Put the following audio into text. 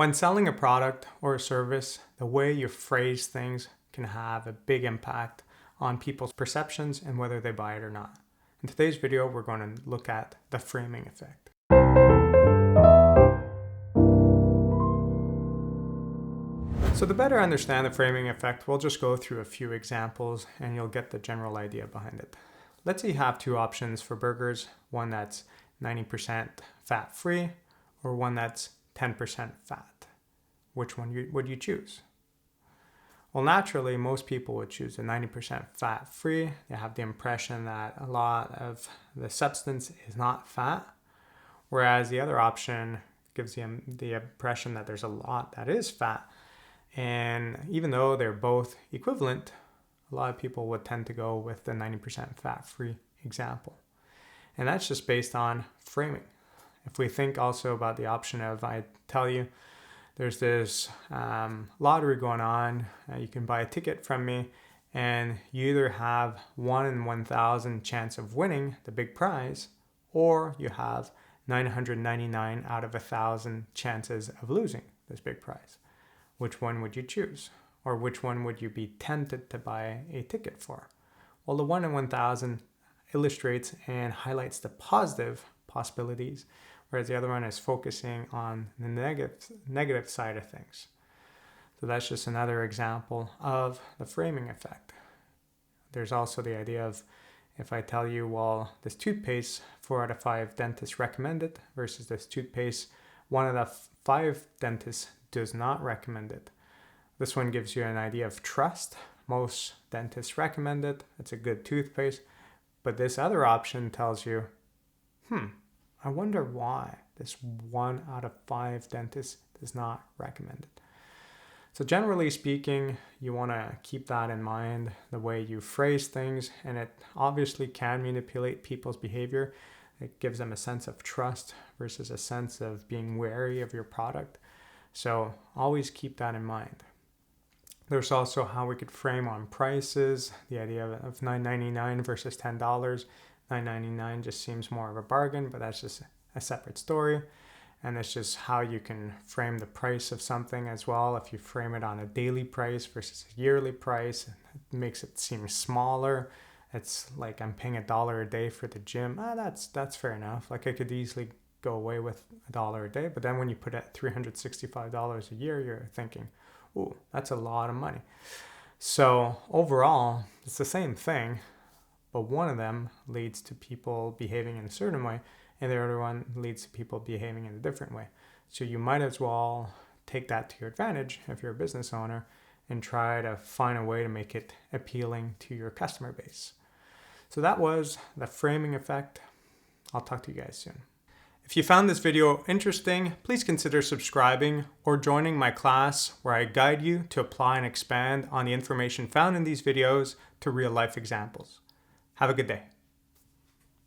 When selling a product or a service, the way you phrase things can have a big impact on people's perceptions and whether they buy it or not. In today's video, we're going to look at the framing effect. So to better understand the framing effect, we'll just go through a few examples and you'll get the general idea behind it. Let's say you have two options for burgers, one that's 90% fat-free or one that's 10% fat. Which one would you choose? Well, naturally, most people would choose the 90% fat-free. They have the impression that a lot of the substance is not fat, whereas the other option gives you the impression that there's a lot that is fat. And even though they're both equivalent, a lot of people would tend to go with the 90% fat-free example. And that's just based on framing. If we think also about the option of, I tell you, there's this lottery going on, you can buy a ticket from me, and you either have 1 in 1,000 chance of winning the big prize, or you have 999 out of 1,000 chances of losing this big prize. Which one would you choose? Or which one would you be tempted to buy a ticket for? Well, the 1 in 1,000 illustrates and highlights the positive possibilities, whereas the other one is focusing on the negative side of things. So that's just another example of the framing effect. There's also the idea of, if I tell you, well, this toothpaste, 4 out of 5 dentists recommend it, versus this toothpaste, 1 out of 5 dentists does not recommend it. This one gives you an idea of trust. Most dentists recommend it. It's a good toothpaste. But this other option tells you, I wonder why this 1 out of 5 dentists does not recommend it. So generally speaking, you want to keep that in mind, the way you phrase things, and it obviously can manipulate people's behavior. It gives them a sense of trust versus a sense of being wary of your product. So always keep that in mind. There's also how we could frame on prices, the idea of $9.99 versus $10. $9.99 just seems more of a bargain, but that's just a separate story. And it's just how you can frame the price of something as well. If you frame it on a daily price versus a yearly price, it makes it seem smaller. It's like I'm paying $1 a day for the gym. That's fair enough. Like I could easily go away with $1 a day, but then when you put it $365 a year, you're thinking, ooh, that's a lot of money. So overall, it's the same thing, but one of them leads to people behaving in a certain way, and the other one leads to people behaving in a different way. So you might as well take that to your advantage if you're a business owner and try to find a way to make it appealing to your customer base. So that was the framing effect. I'll talk to you guys soon. If you found this video interesting, please consider subscribing or joining my class where I guide you to apply and expand on the information found in these videos to real-life examples. Have a good day.